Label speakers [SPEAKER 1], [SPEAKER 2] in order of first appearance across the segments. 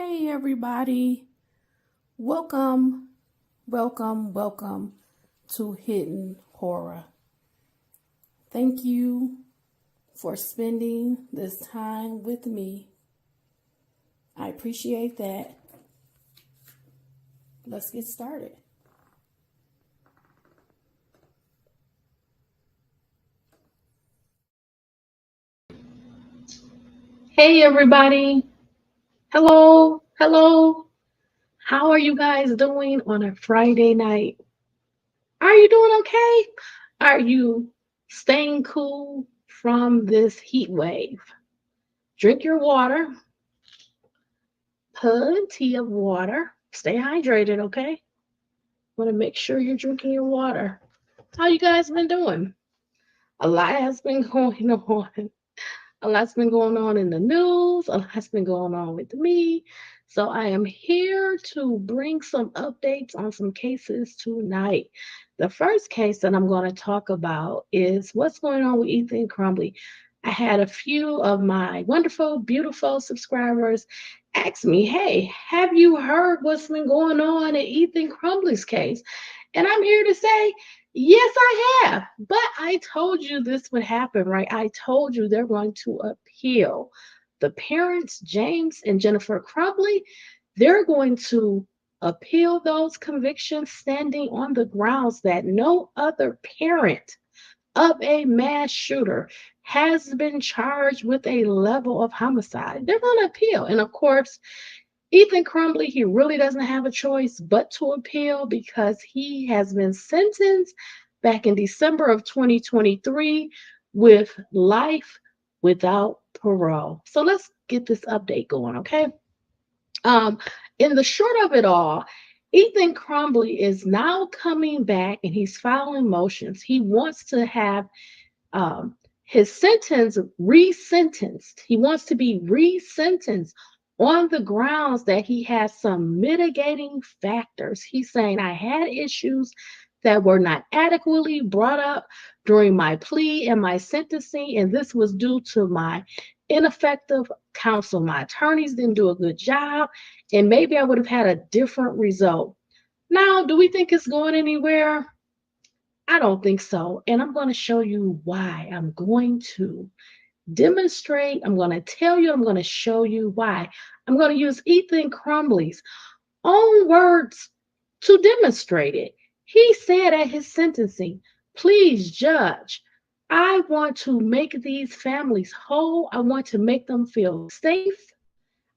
[SPEAKER 1] Hey everybody, welcome, welcome to Hidden Horror. Thank you for spending this time with me. I appreciate that. Let's get started. Hey everybody, hello. How are you guys doing on a Friday night? Are you doing okay? Are you staying cool from this heat wave? Drink your water, plenty of water. Stay hydrated, okay? Want to make sure you're drinking your water. How you guys been doing? A lot has been going on. A lot's been going on in the news. A lot's been going on with me. So I am here to bring some updates on some cases tonight. The first case that I'm going to talk about is what's going on with Ethan Crumbley. I had a few of my wonderful, beautiful subscribers ask me, hey, have you heard what's been going on in Ethan Crumbley's case? And I'm here to say, yes, I have. But I told you this would happen, right? I told you they're going to appeal. The parents, James and Jennifer Crumbley, they're going to appeal those convictions standing on the grounds that no other parent of a mass shooter has been charged with a level of homicide. They're going to appeal. And of course, Ethan Crumbley, he really doesn't have a choice but to appeal because he has been sentenced back in December of 2023 with life without parole. So let's get this update going, okay? Um, in the short of it all, Ethan Crumbley is now coming back and he's filing motions. He wants to have his sentence resentenced. He wants to be resentenced on the grounds that he has some mitigating factors. He's saying, I had issues that were not adequately brought up during my plea and my sentencing, and this was due to my ineffective counsel. My attorneys didn't do a good job, and maybe I would have had a different result. Now, do we think it's going anywhere? I don't think so. And I'm going to show you why. I'm going to demonstrate. I'm going to tell you. I'm going to show you why. I'm going to use Ethan Crumbley's own words to demonstrate it. He said at his sentencing, please, judge, I want to make these families whole. I want to make them feel safe.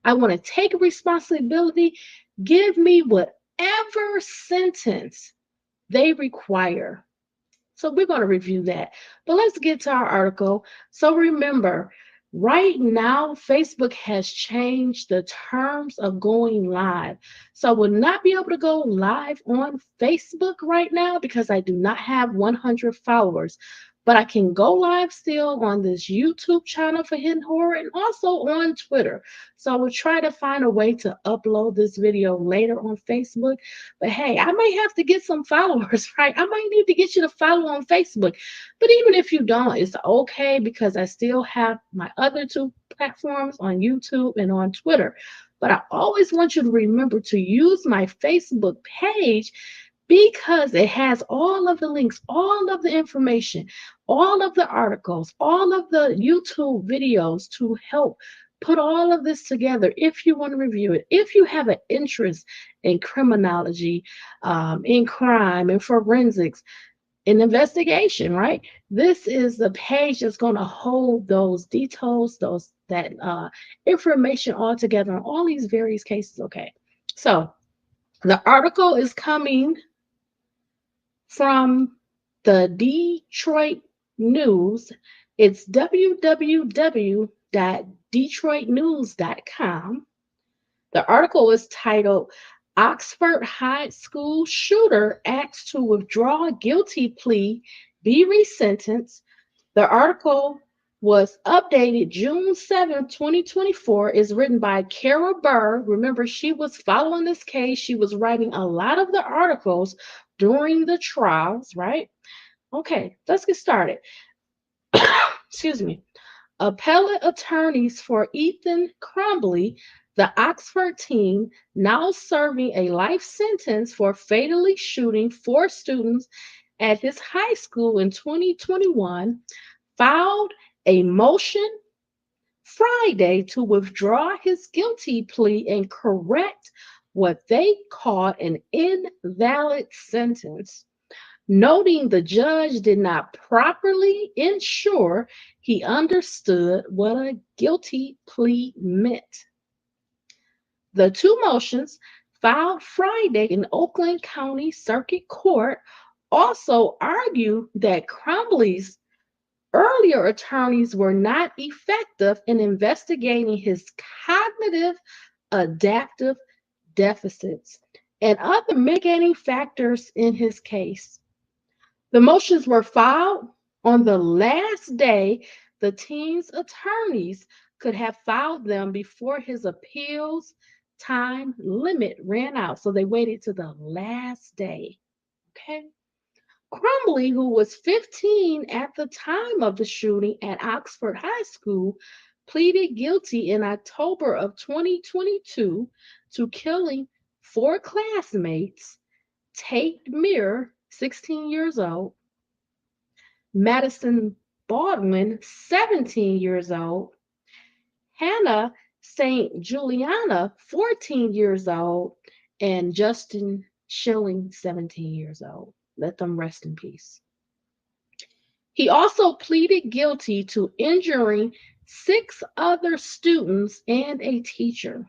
[SPEAKER 1] I want to take responsibility. Give me whatever sentence they require. So we're going to review that. But let's get to our article. So remember, right now, Facebook has changed the terms of going live. So I will not be able to go live on Facebook right now because I do not have 100 followers. But I can go live still on this YouTube channel for Hidden Horror and also on Twitter. So I will try to find a way to upload this video later on Facebook. But hey, I might have to get some followers, right? I might need to get you to follow on Facebook. But even if you don't, it's okay because I still have my other two platforms on YouTube and on Twitter. But I always want you to remember to use my Facebook page because it has all of the links, all of the information, all of the articles, all of the YouTube videos to help put all of this together if you want to review it. If you have an interest in criminology, in crime, and forensics, in investigation, right? This is the page that's going to hold those details, that information all together on all these various cases. Okay, so the article is coming from the Detroit News. It's www.detroitnews.com. The article is titled Oxford High School Shooter Asks to Withdraw Guilty Plea, Be Resentenced. The article was updated June 7, 2024, is written by Kara Burr. Remember, she was following this case. She was writing a lot of the articles during the trials, right? Okay, let's get started. Excuse me. Appellate attorneys for Ethan Crumbley The Oxford team, now serving a life sentence for fatally shooting four students at his high school in 2021, filed a motion Friday to withdraw his guilty plea and correct what they called an invalid sentence, noting the judge did not properly ensure he understood what a guilty plea meant. The two motions, filed Friday in Oakland County Circuit Court, also argue that Crumbley's earlier attorneys were not effective in investigating his cognitive adaptive deficits and other mitigating factors in his case. The motions were filed on the last day the team's attorneys could have filed them before his appeals time limit ran out. So they waited to the last day. Okay. Crumbley, who was 15 at the time of the shooting at Oxford High School, pleaded guilty in October of 2022 to killing four classmates: Tate Muir, 16 years old, Madison Baldwin, 17 years old, Hannah St. Juliana, 14 years old, and Justin Schilling, 17 years old. Let them rest in peace. He also pleaded guilty to injuring six other students and a teacher.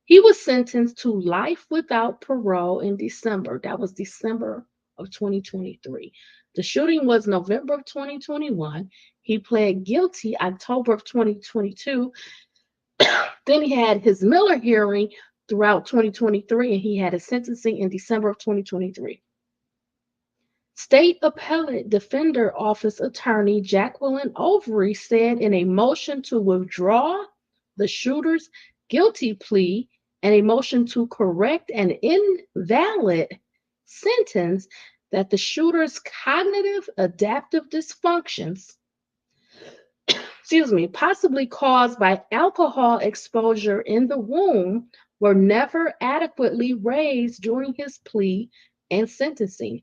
[SPEAKER 1] He was sentenced to life without parole in December. That was December of 2023. The shooting was November of 2021. He pled guilty October of 2022. Then he had his Miller hearing throughout 2023, and he had his sentencing in December of 2023. State Appellate Defender Office Attorney Jacqueline Overy said in a motion to withdraw the shooter's guilty plea and a motion to correct an invalid sentence that the shooter's cognitive adaptive dysfunctions, possibly caused by alcohol exposure in the womb, were never adequately raised during his plea and sentencing.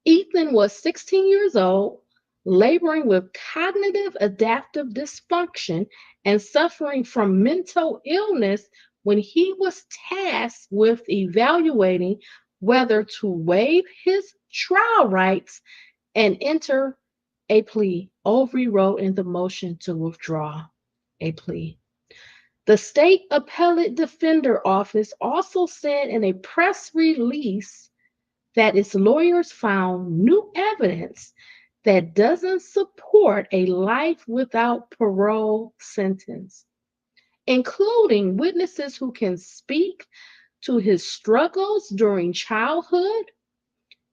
[SPEAKER 1] Ethan was 16 years old, laboring with cognitive adaptive dysfunction and suffering from mental illness when he was tasked with evaluating whether to waive his trial rights and enter a plea. Overy wrote in the motion to withdraw a plea. The State Appellate Defender Office also said in a press release that its lawyers found new evidence that doesn't support a life without parole sentence, including witnesses who can speak to his struggles during childhood,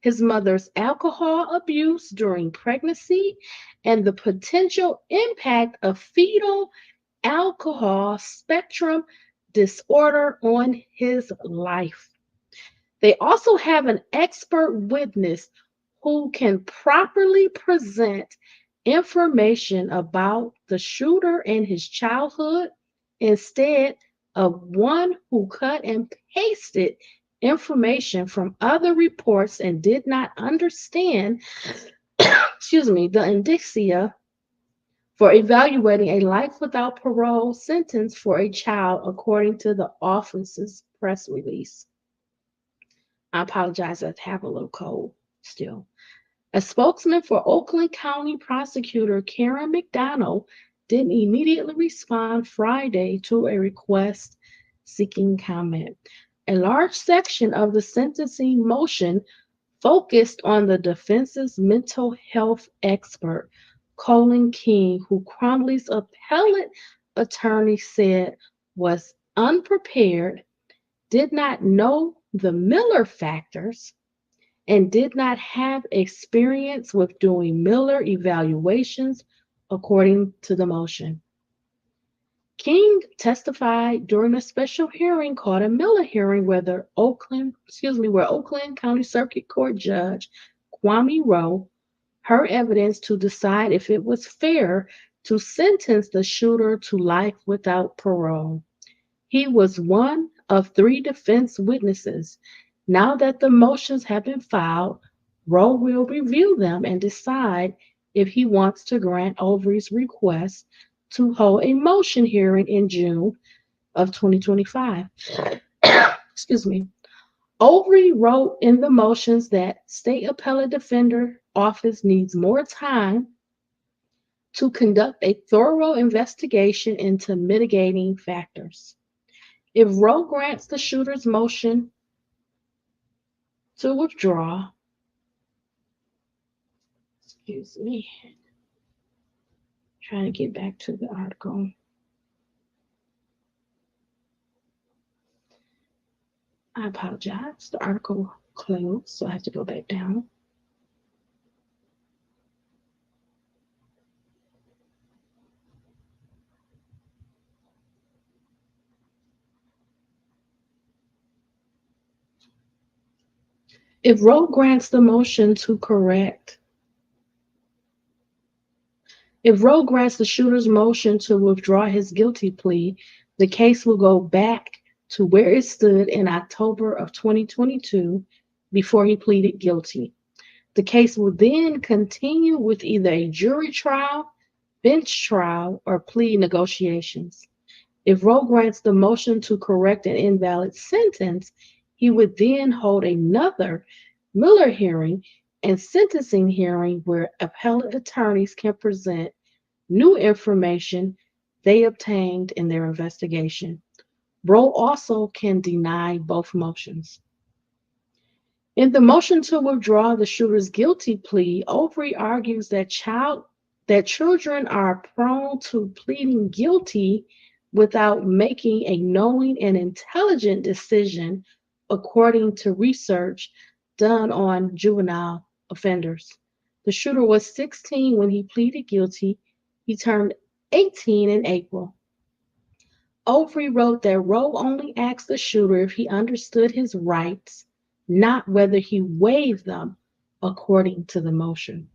[SPEAKER 1] his mother's alcohol abuse during pregnancy, and the potential impact of fetal alcohol spectrum disorder on his life. They also have an expert witness who can properly present information about the shooter and his childhood instead of one who cut and pasted information from other reports and did not understand the indicia for evaluating a life without parole sentence for a child, according to the office's press release. I apologize, I have a little cold still. A spokesman for Oakland County Prosecutor Karen McDonald didn't immediately respond Friday to a request seeking comment. A large section of the sentencing motion focused on the defense's mental health expert, Colin King, who Crumbley's appellate attorney said was unprepared, did not know the Miller factors, and did not have experience with doing Miller evaluations, according to the motion. King testified during a special hearing called a Miller hearing where Oakland County Circuit Court Judge Kwame Rowe heard evidence to decide if it was fair to sentence the shooter to life without parole. He was one of three defense witnesses. Now that the motions have been filed, Roe will review them and decide if he wants to grant Overy's request to hold a motion hearing in June of 2025. Excuse me. Overy wrote in the motions that State Appellate Defender Office needs more time to conduct a thorough investigation into mitigating factors. If Roe grants the shooter's motion to withdraw, excuse me, trying to get back to the article. I apologize. The article closed, so I have to go back down. If Roe grants the motion to correct, if Roe grants the shooter's motion to withdraw his guilty plea, the case will go back to where it stood in October of 2022 before he pleaded guilty. The case will then continue with either a jury trial, bench trial, or plea negotiations. If Roe grants the motion to correct an invalid sentence, he would then hold another Miller hearing and sentencing hearing where appellate attorneys can present new information they obtained in their investigation. Roe also can deny both motions. In the motion to withdraw the shooter's guilty plea, Overy argues that children are prone to pleading guilty without making a knowing and intelligent decision, according to research done on juvenile offenders. The shooter was 16 when he pleaded guilty. He turned 18 in April. Overy wrote that Roe only asked the shooter if he understood his rights, not whether he waived them, according to the motion.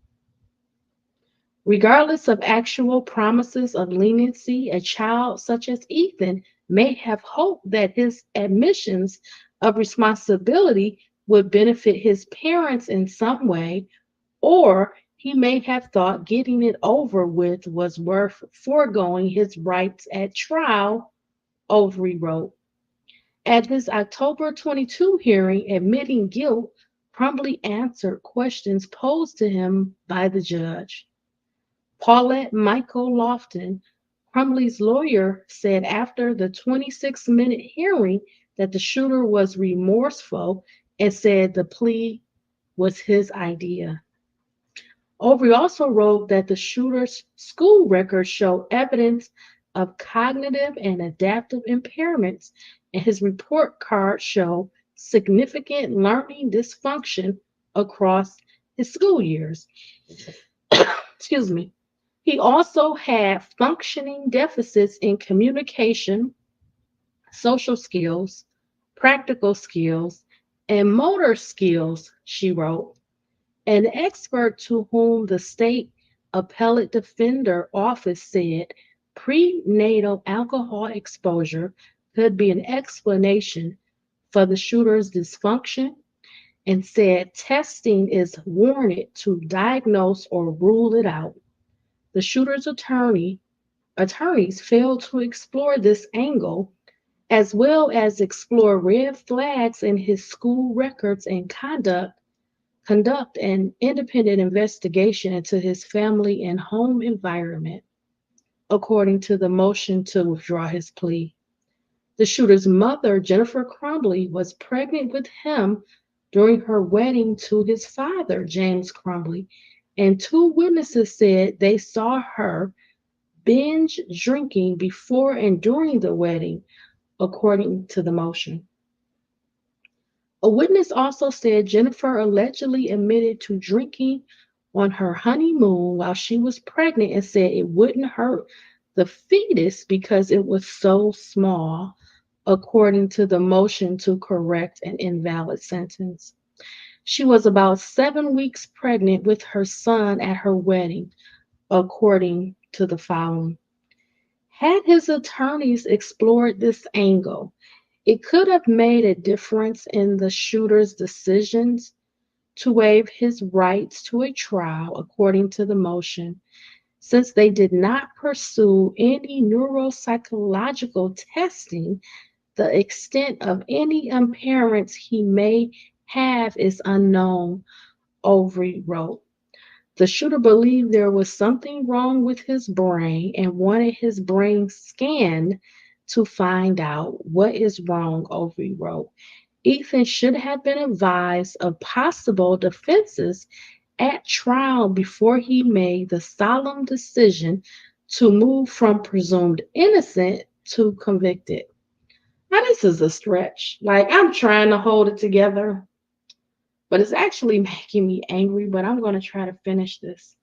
[SPEAKER 1] Regardless of actual promises of leniency, a child such as Ethan may have hoped that his admissions of responsibility would benefit his parents in some way, or he may have thought getting it over with was worth foregoing his rights at trial, Overy wrote. At his October 22 hearing admitting guilt, Crumbley answered questions posed to him by the judge. Paulette Michael Lofton, Crumbley's lawyer, said after the 26-minute hearing that the shooter was remorseful and said the plea was his idea. Overy also wrote that the shooter's school records show evidence of cognitive and adaptive impairments, and his report cards show significant learning dysfunction across his school years. Excuse me. He also had functioning deficits in communication, social skills, practical skills, and motor skills, she wrote. An expert to whom the State Appellate Defender Office said prenatal alcohol exposure could be an explanation for the shooter's dysfunction and said testing is warranted to diagnose or rule it out. The shooter's attorneys failed to explore this angle as well as explore red flags in his school records and conduct an independent investigation into his family and home environment, according to the motion to withdraw his plea. The shooter's mother, Jennifer Crumbley, was pregnant with him during her wedding to his father, James Crumbley, and two witnesses said they saw her binge drinking before and during the wedding, according to the motion. A witness also said Jennifer allegedly admitted to drinking on her honeymoon while she was pregnant and said it wouldn't hurt the fetus because it was so small, according to the motion to correct an invalid sentence. She was about 7 weeks pregnant with her son at her wedding, according to the filing. Had his attorneys explored this angle, it could have made a difference in the shooter's decisions to waive his rights to a trial according to the motion, since they did not pursue any neuropsychological testing. The extent of any impairments he may have is unknown, Overy wrote. The shooter believed there was something wrong with his brain and wanted his brain scanned to find out what is wrong, Overy wrote. Ethan should have been advised of possible defenses at trial before he made the solemn decision to move from presumed innocent to convicted. Now, this is a stretch. Like, I'm trying to hold it together, but it's actually making me angry. But I'm going to try to finish this.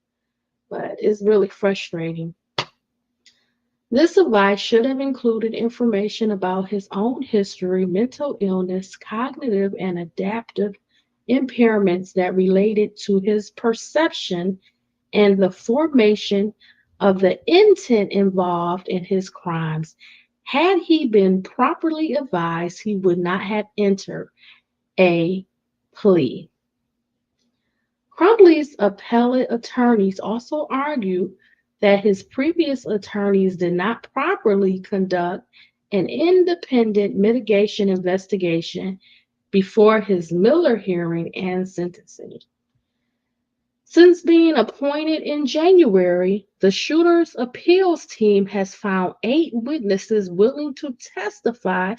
[SPEAKER 1] But it's really frustrating. This advice should have included information about his own history, mental illness, cognitive and adaptive impairments that related to his perception and the formation of the intent involved in his crimes. Had he been properly advised, he would not have entered a plea. Crumbley's appellate attorneys also argued that his previous attorneys did not properly conduct an independent mitigation investigation before his Miller hearing and sentencing. Since being appointed in January, the shooter's appeals team has found 8 witnesses willing to testify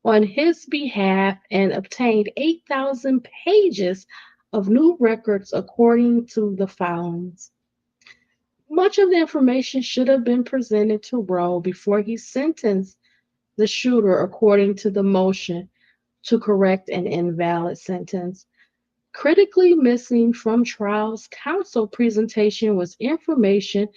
[SPEAKER 1] on his behalf and obtained 8,000 pages of new records according to the filings. Much of the information should have been presented to Rowe before he sentenced the shooter according to the motion to correct an invalid sentence. Critically missing from trial's counsel presentation was information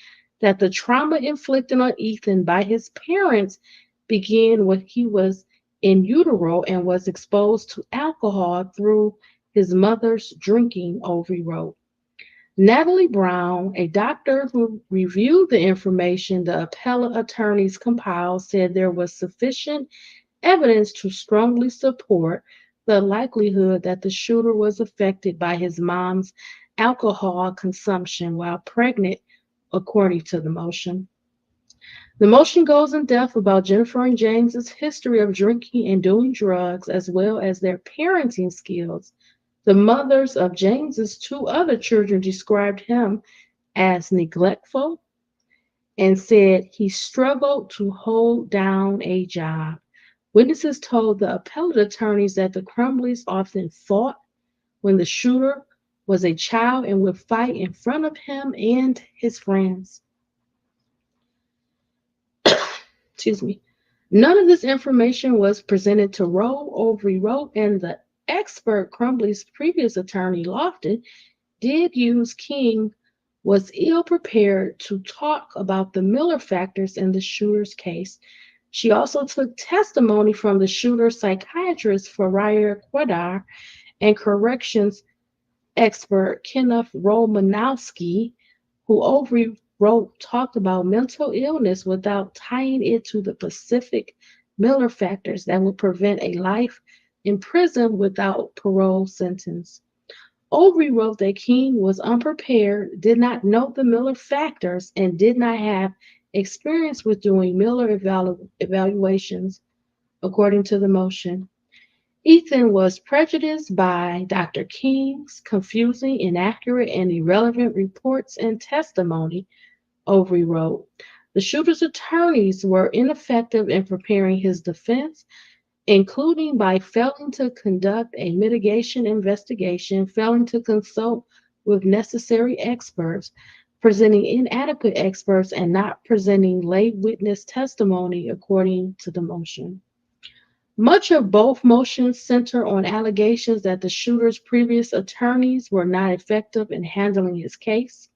[SPEAKER 1] that the trauma inflicted on Ethan by his parents began when he was in utero and was exposed to alcohol through his mother's drinking, Overy wrote. Natalie Brown, a doctor who reviewed the information the appellate attorneys compiled, said there was sufficient evidence to strongly support the likelihood that the shooter was affected by his mom's alcohol consumption while pregnant, according to the motion. The motion goes in depth about Jennifer and James's history of drinking and doing drugs, as well as their parenting skills. The mothers of James's 2 other children described him as neglectful and said he struggled to hold down a job. Witnesses told the appellate attorneys that the Crumbleys often fought when the shooter was a child and would fight in front of him and his friends. Excuse me. None of this information was presented to Rowe, Overy wrote, and the expert Crumbley's previous attorney, Lofton, did use King was ill prepared to talk about the Miller factors in the shooter's case. She also took testimony from the shooter's psychiatrist, Faria Quadar, and corrections expert, Kenneth Romanowski, who Overy wrote talked about mental illness without tying it to the specific Miller factors that would prevent a life in prison without parole sentence. Overy wrote that King was unprepared, did not know the Miller factors, and did not have experience with doing Miller evaluations, according to the motion. Ethan was prejudiced by Dr. King's confusing, inaccurate, and irrelevant reports and testimony, Overy wrote. The shooter's attorneys were ineffective in preparing his defense, including by failing to conduct a mitigation investigation, failing to consult with necessary experts, presenting inadequate experts, and not presenting lay witness testimony according to the motion. Much of both motions center on allegations that the shooter's previous attorneys were not effective in handling his case.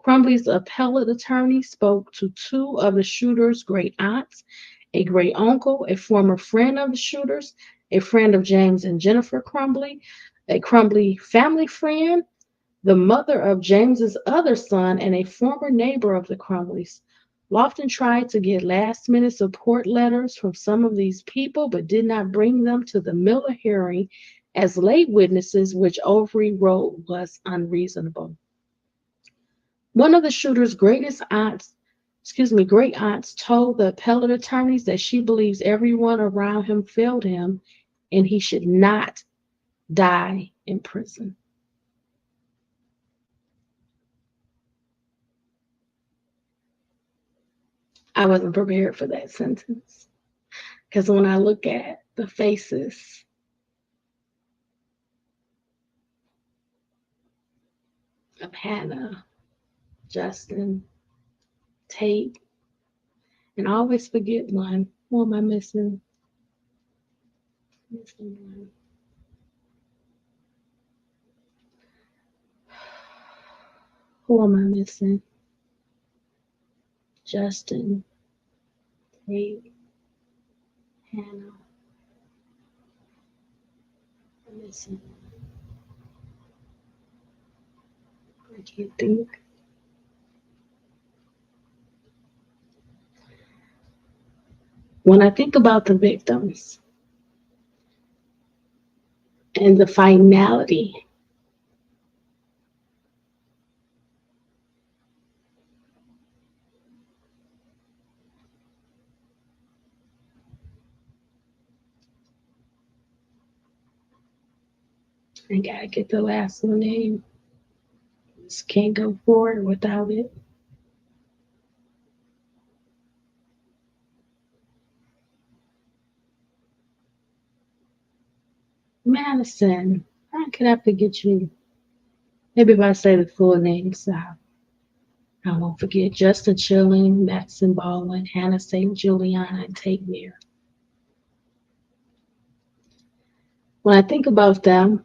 [SPEAKER 1] Crumbley's appellate attorney spoke to 2 of the shooter's great aunts, a great uncle, a former friend of the shooters, a friend of James and Jennifer Crumbley, a Crumbley family friend, the mother of James's other son, and a former neighbor of the Crumbleys. Lofton tried to get last minute support letters from some of these people, but did not bring them to the Miller hearing as late witnesses, which Overy wrote was unreasonable. One of the shooter's great aunts told the appellate attorneys that she believes everyone around him failed him and he should not die in prison. I wasn't prepared for that sentence because when I look at the faces of Hannah, Justin, Tate, and I always forget one. Who am I missing? Missing one. Who am I missing? Justin, Tate, Hannah. I'm missing. I can't think. When I think about the victims and the finality, I gotta get the last one name. Just can't go forward without it. Madison. How could I forget you? Maybe if I say the full names, I won't forget. Justin Chilling, Madison Baldwin, Hannah St. Juliana, and Tate Meir. When I think about them,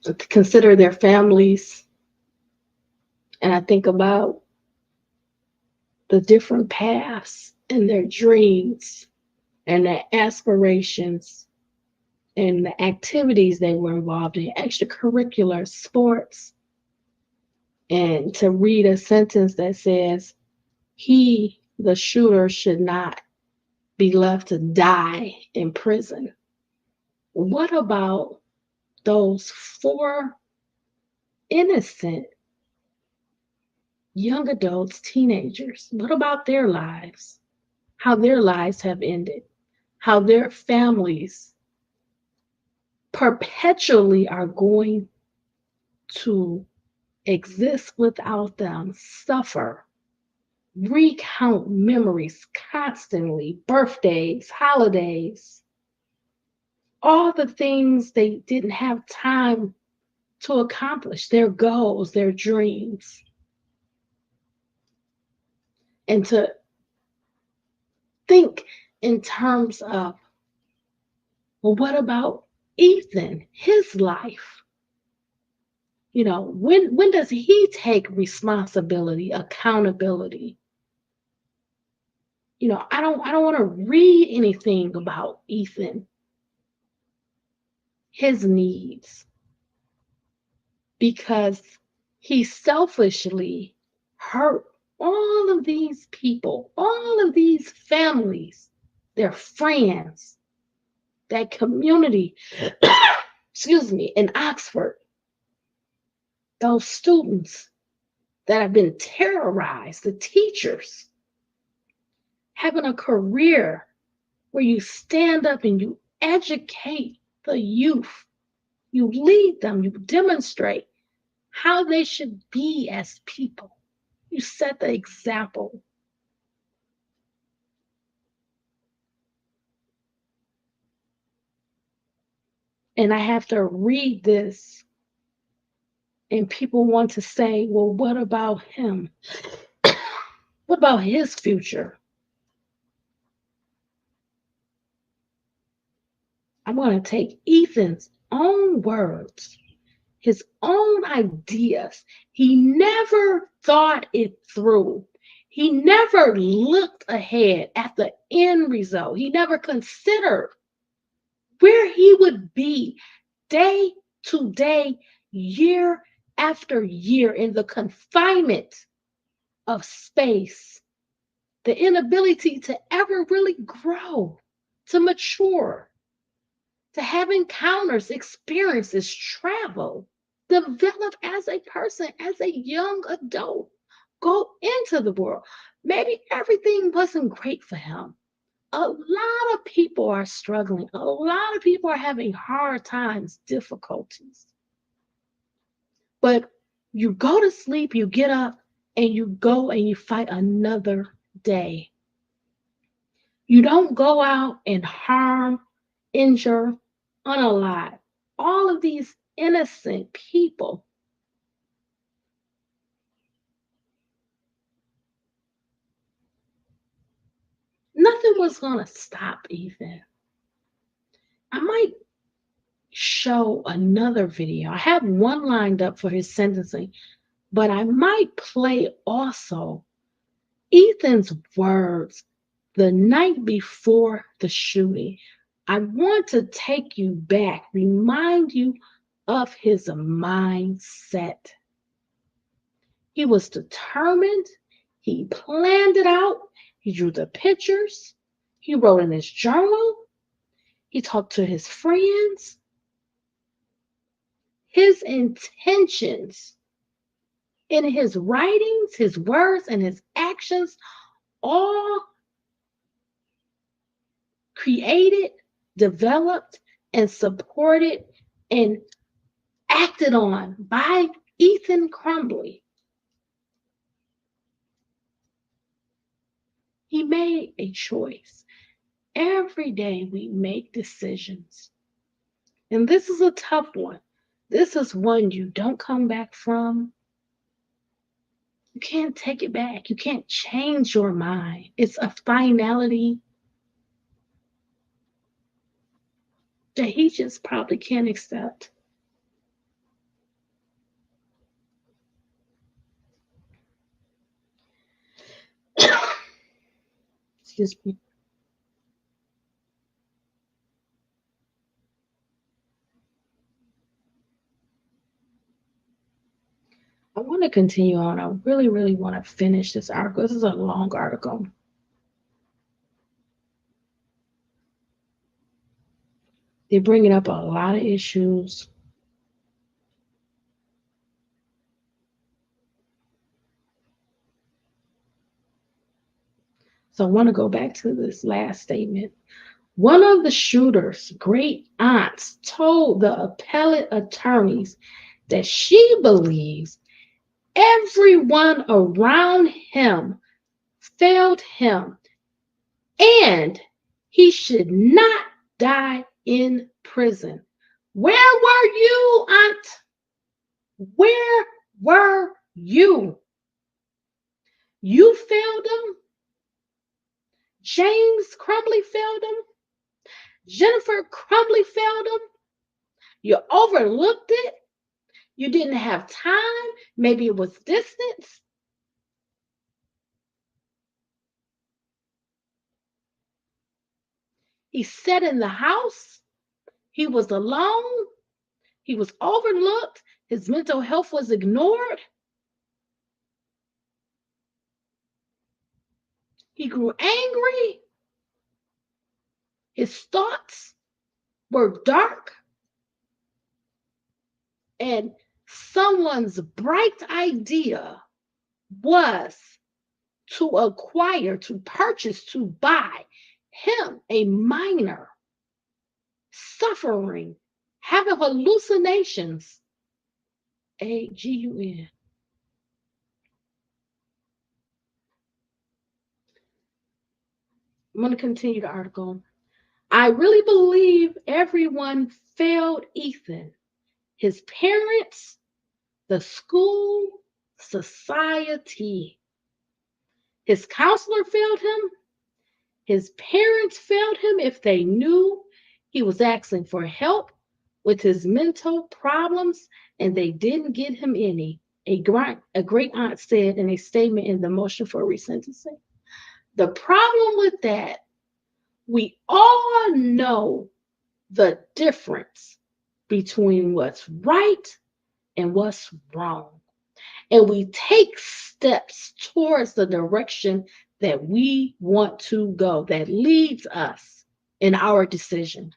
[SPEAKER 1] to consider their families, and I think about the different paths and their dreams and their aspirations and the activities they were involved in, extracurricular sports, and to read a sentence that says, he, the shooter, should not be left to die in prison. What about those 4 innocent young adults, teenagers? What about their lives? How their lives have ended? How their families perpetually are going to exist without them, suffer, recount memories constantly, birthdays, holidays, all the things they didn't have time to accomplish, their goals, their dreams. And to think in terms of, well, what about Ethan, his life? You know, when does he take responsibility, accountability? You know, I don't want to read anything about Ethan, his needs, because he selfishly hurt all of these people, all of these families, their friends, that community, excuse me, in Oxford, those students that have been terrorized, the teachers, having a career where you stand up and you educate the youth, you lead them, you demonstrate how they should be as people. You set the example. And I have to read this, and people want to say, well, what about him? What about his future? I'm going to take Ethan's own words, his own ideas. He never thought it through. He never looked ahead at the end result. He never considered where he would be day to day, year after year in the confinement of space, the inability to ever really grow, to mature, to have encounters, experiences, travel, develop as a person, as a young adult, go into the world. Maybe everything wasn't great for him. A lot of people are struggling. A lot of people are having hard times, difficulties. But you go to sleep, you get up, and you go and you fight another day. You don't go out and harm, injure, unalive all of these innocent people. Nothing was going to stop Ethan. I might show another video. I have one lined up for his sentencing, but I might play also Ethan's words the night before the shooting. I want to take you back, remind you of his mindset. He was determined. He planned it out. He drew the pictures. He wrote in his journal. He talked to his friends. His intentions in his writings, his words, and his actions all created, developed, and supported and acted on by Ethan Crumbley. He made a choice. Every day we make decisions. And this is a tough one. This is one you don't come back from. You can't take it back. You can't change your mind. It's a finality that he just probably can't accept. Excuse me. I want to continue on. I really, really want to finish this article. This is a long article. They're bringing up a lot of issues. So I want to go back to this last statement. One of the shooter's great aunts told the appellate attorneys that she believes everyone around him failed him and he should not die in prison. Where were you, aunt? Where were you? You failed him. James Crumbley failed him. Jennifer Crumbley failed him. You overlooked it. You didn't have time. Maybe it was distance. He sat in the house. He was alone. He was overlooked. His mental health was ignored. He grew angry. His thoughts were dark. And someone's bright idea was to acquire, to purchase, to buy him, a minor, suffering, having hallucinations, AGUN. I'm going to continue the article. I really believe everyone failed Ethan, his parents, the school, society. His counselor failed him. His parents failed him if they knew he was asking for help with his mental problems and they didn't get him any. A great aunt said in a statement in the motion for resentencing. The problem with that, we all know the difference between what's right and what's wrong. And we take steps towards the direction that we want to go, that leads us in our decision.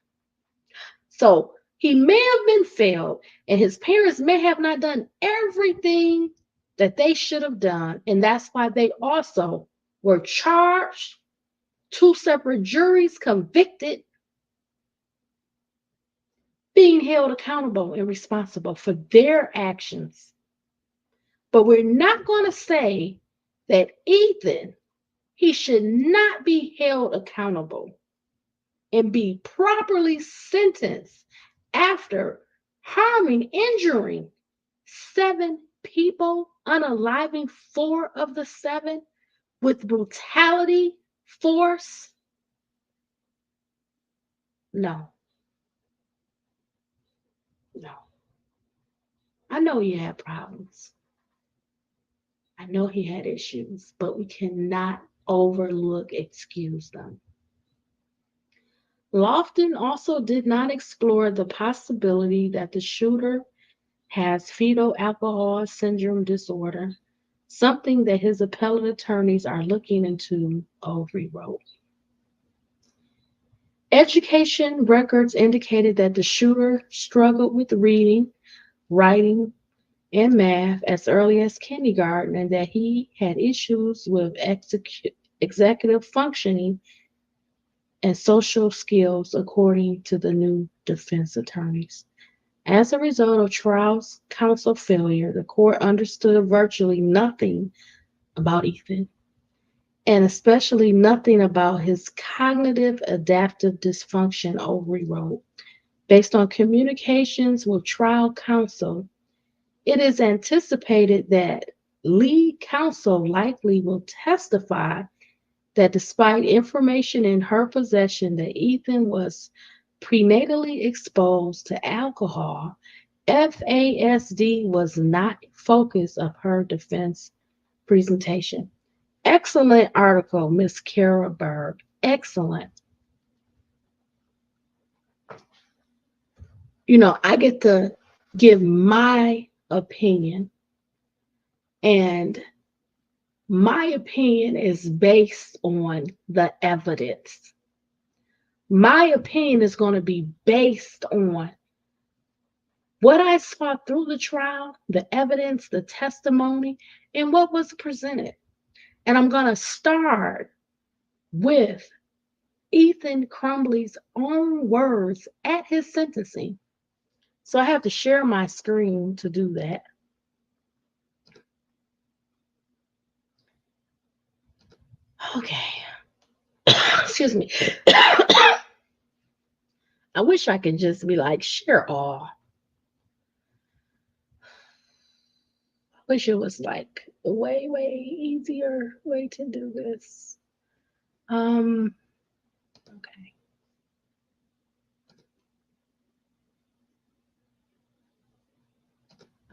[SPEAKER 1] So he may have been failed, and his parents may have not done everything that they should have done. And that's why they also were charged, two separate juries convicted, being held accountable and responsible for their actions. But we're not going to say that Ethan, he should not be held accountable and be properly sentenced after harming, injuring 7 people, unaliving 4 of the 7 with brutality, force. No. I know he had problems. I know he had issues, but we cannot overlook, excuse them. Lofton also did not explore the possibility that the shooter has fetal alcohol syndrome disorder, something that his appellate attorneys are looking into, Overy wrote. Education records indicated that the shooter struggled with reading, writing, and math as early as kindergarten, and that he had issues with executive functioning and social skills, according to the new defense attorneys. As a result of trial counsel failure, the court understood virtually nothing about Ethan, and especially nothing about his cognitive adaptive dysfunction, Overy wrote. Based on communications with trial counsel, it is anticipated that lead counsel likely will testify that despite information in her possession that Ethan was prenatally exposed to alcohol, FASD was not focus of her defense presentation. Excellent article, Miss Kara Berg. Excellent. I get to give my opinion, and my opinion is based on the evidence. My opinion is going to be based on what I saw through the trial, the evidence, the testimony, and what was presented. And I'm going to start with Ethan Crumbley's own words at his sentencing. So I have to share my screen to do that. Okay. Excuse me. I wish I could just be like, share all. I wish it was like a way, way easier way to do this. Okay.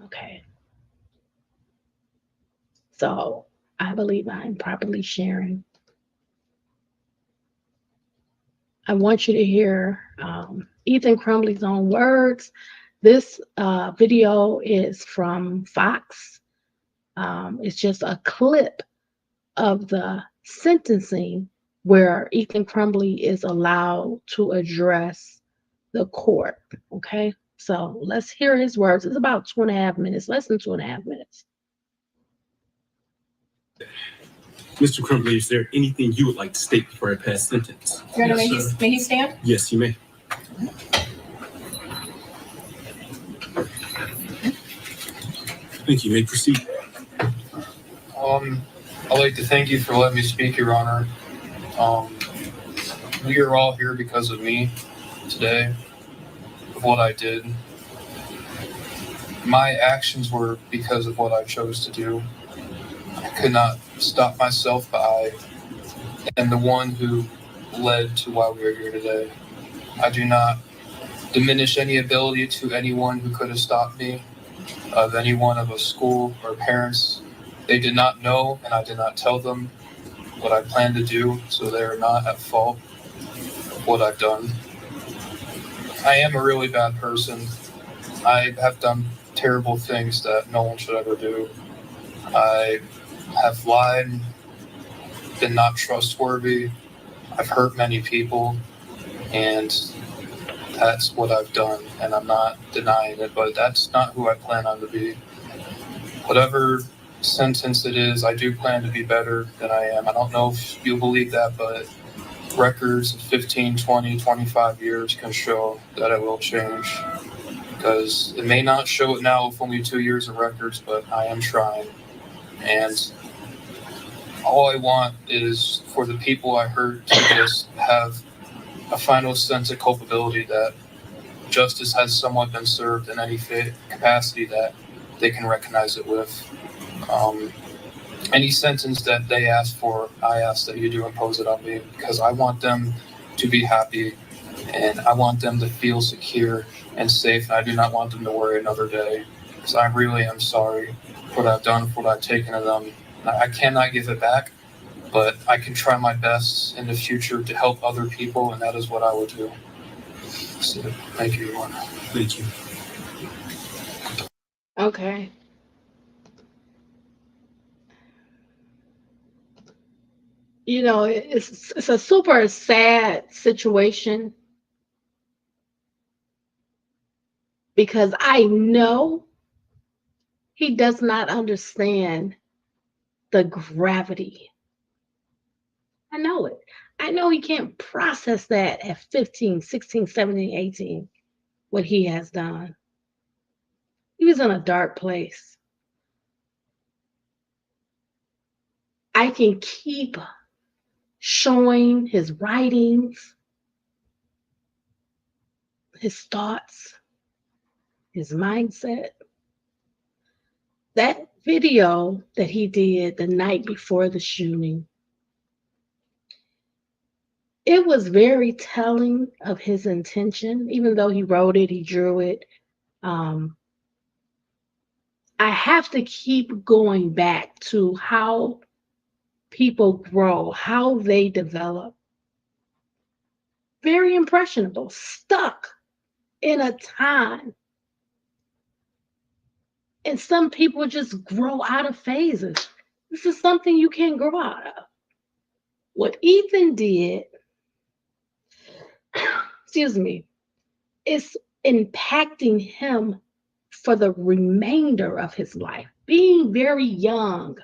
[SPEAKER 1] Okay. So I believe I'm properly sharing. I want you to hear Ethan Crumbley's own words. This video is from Fox. It's just a clip of the sentencing where Ethan Crumbley is allowed to address the court. Okay, so let's hear his words. It's about 2.5 minutes, less than 2.5 minutes.
[SPEAKER 2] Mr. Crumbley, is there anything you would like to state before I pass sentence?
[SPEAKER 3] Your Honor, may he stand?
[SPEAKER 2] Yes, you may. Thank you. You may proceed.
[SPEAKER 4] I'd like to thank you for letting me speak, Your Honor. We are all here because of me today, of what I did. My actions were because of what I chose to do. I could not stop myself, but I am the one who led to why we are here today. I do not diminish any ability to anyone who could have stopped me, of anyone of a school or parents. They did not know, and I did not tell them what I planned to do, so they are not at fault of what I've done. I am a really bad person. I have done terrible things that no one should ever do. I have lied, been not trustworthy. I've hurt many people, and that's what I've done, and I'm not denying it, but that's not who I plan on to be. Whatever sentence it is, I do plan to be better than I am. I don't know if you'll believe that, but records of 15, 20, 25 years can show that it will change. Because it may not show it now with only 2 years of records, but I am trying. And all I want is for the people I hurt to just have a final sense of culpability that justice has somewhat been served in any capacity that they can recognize it with. Any sentence that they ask for, I ask that you do impose it on me, because I want them to be happy and I want them to feel secure and safe. And I do not want them to worry another day, because I really am sorry for what I've done, for what I've taken of them. I cannot give it back, but I can try my best in the future to help other people, and that is what I will do. So, thank you, Your Honor.
[SPEAKER 2] Thank you.
[SPEAKER 1] Okay. You know, it's a super sad situation because I know he does not understand the gravity. I know it. I know he can't process that at 15, 16, 17, 18, what he has done. He was in a dark place. I can keep showing his writings, his thoughts, his mindset. That video that he did the night before the shooting, it was very telling of his intention, even though he wrote it, he drew it. I have to keep going back to how people grow, how they develop. Very impressionable, stuck in a time. And some people just grow out of phases. This is something you can't grow out of. What Ethan did, excuse me, is impacting him for the remainder of his life. Being very young,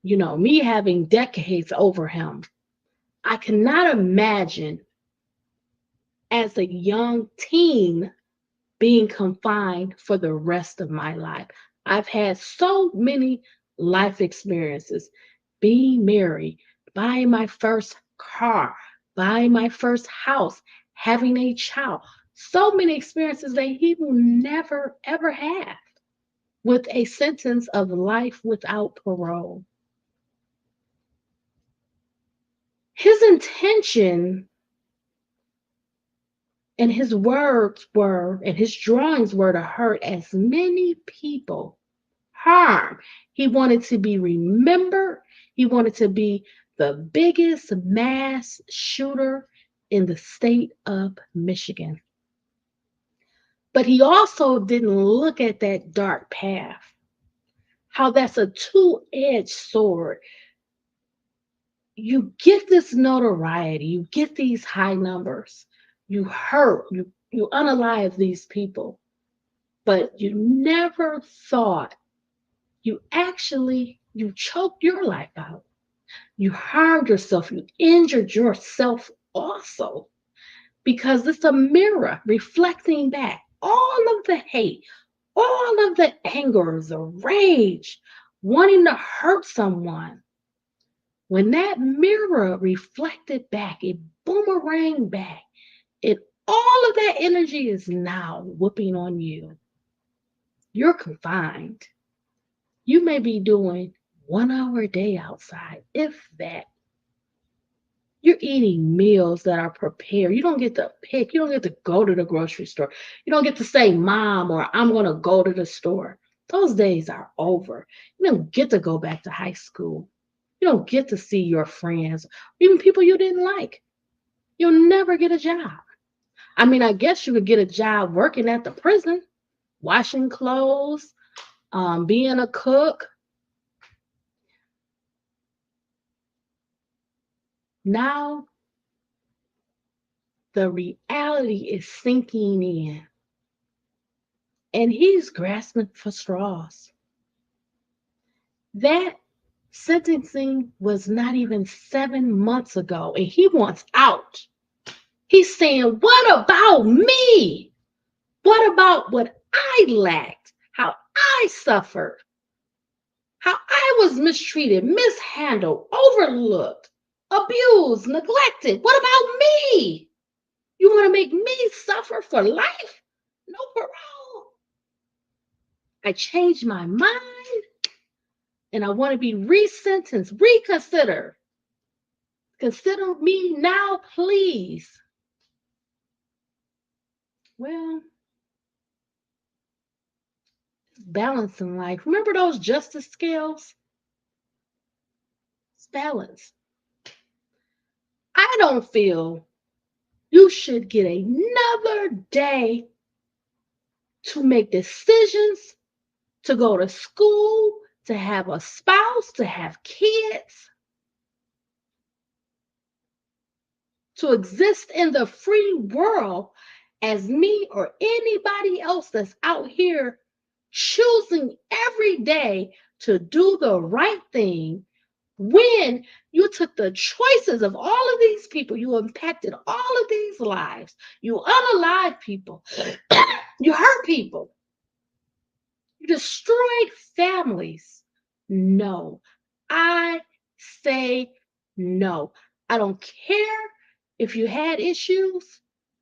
[SPEAKER 1] you know, me having decades over him, I cannot imagine as a young teen being confined for the rest of my life. I've had so many life experiences, being married, buying my first car, buying my first house, having a child. So many experiences that he will never, ever have with a sentence of life without parole. His intention and his words were, and his drawings were to hurt as many people. Harm. He wanted to be remembered. He wanted to be the biggest mass shooter in the state of Michigan. But he also didn't look at that dark path, how that's a two-edged sword. You get this notoriety, you get these high numbers, you hurt, you unalive these people, but you never thought you choked your life out. You harmed yourself, you injured yourself also, because it's a mirror reflecting back all of the hate, all of the anger, the rage, wanting to hurt someone. When that mirror reflected back, it boomeranged back. All of that energy is now whooping on you. You're confined. You may be doing 1 hour a day outside, if that. You're eating meals that are prepared. You don't get to pick. You don't get to go to the grocery store. You don't get to say, Mom, or I'm going to go to the store. Those days are over. You don't get to go back to high school. You don't get to see your friends, even people you didn't like. You'll never get a job. I mean, I guess you could get a job working at the prison, washing clothes, being a cook. Now the reality is sinking in, and he's grasping for straws. That sentencing was not even 7 months ago, and he wants out. He's saying, what about me? What about what I lacked? How I suffered? How I was mistreated, mishandled, overlooked, abused, neglected? What about me? You want to make me suffer for life? No parole. I changed my mind and I want to be resentenced, reconsider. Consider me now, please. Well, balance in life. Remember those justice scales? It's balance. I don't feel you should get another day to make decisions, to go to school, to have a spouse, to have kids, to exist in the free world as me or anybody else that's out here choosing every day to do the right thing when you took the choices of all of these people, you impacted all of these lives, you unalive people, you hurt people, you destroyed families. No, I say no. I don't care if you had issues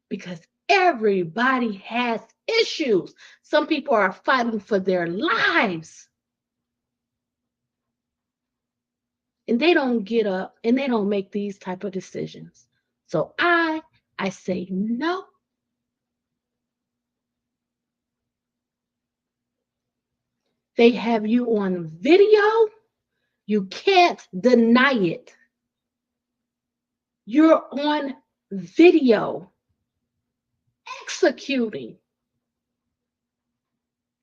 [SPEAKER 1] because everybody has issues. Some people are fighting for their lives. And they don't get up and they don't make these type of decisions. So I say no. They have you on video. You can't deny it. You're on video executing.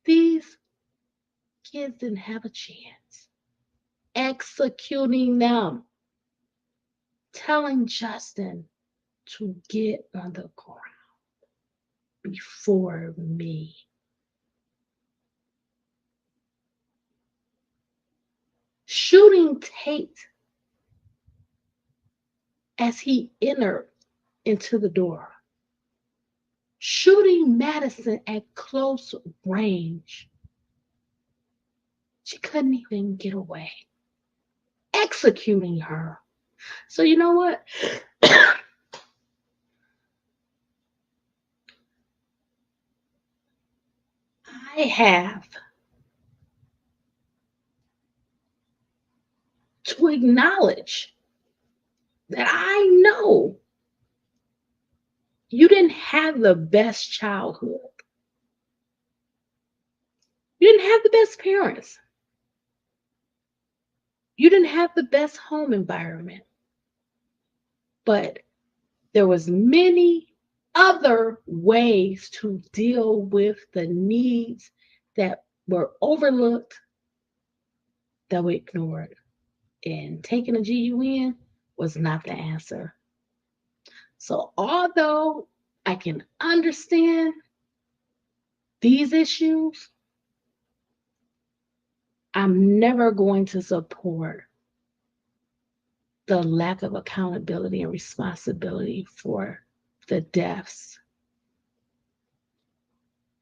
[SPEAKER 1] These kids didn't have a chance. Executing them. Telling Justin to get on the ground before me. Shooting Tate as he entered into the door. Shooting Madison at close range. She couldn't even get away. Executing her. So you know what? I have to acknowledge that I know you didn't have the best childhood. You didn't have the best parents. You didn't have the best home environment. But there was many other ways to deal with the needs that were overlooked, that were ignored. And taking a GUN was not the answer. So although I can understand these issues, I'm never going to support the lack of accountability and responsibility for the deaths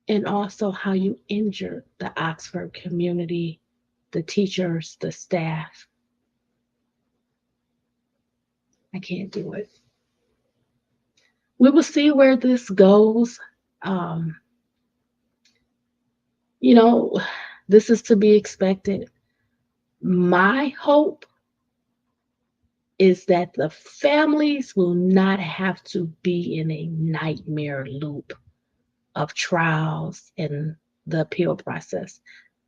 [SPEAKER 1] and also how you injured the Oxford community, the teachers, the staff. I can't do it. We will see where this goes. You know, this is to be expected. My hope is that the families will not have to be in a nightmare loop of trials and the appeal process.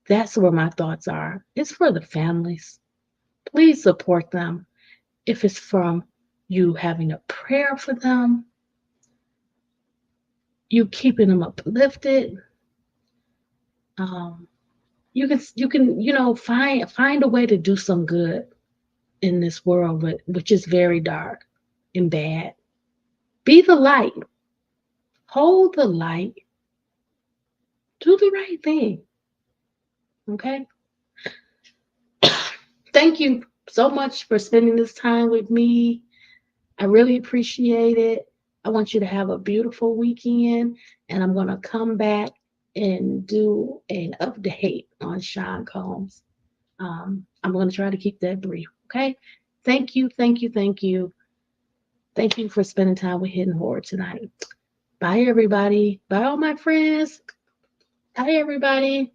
[SPEAKER 1] That's where my thoughts are. It's for the families. Please support them. If it's from you having a prayer for them, you keeping them uplifted, You can find a way to do some good in this world, which is very dark and bad. Be the light. Hold the light. Do the right thing. Okay. Thank you so much for spending this time with me. I really appreciate it. I want you to have a beautiful weekend, and I'm going to come back and do an update on Sean Combs. I'm going to try to keep that brief. Okay. Thank you. Thank you. Thank you. Thank you for spending time with Hidden Horror tonight. Bye, everybody. Bye, all my friends. Bye, everybody.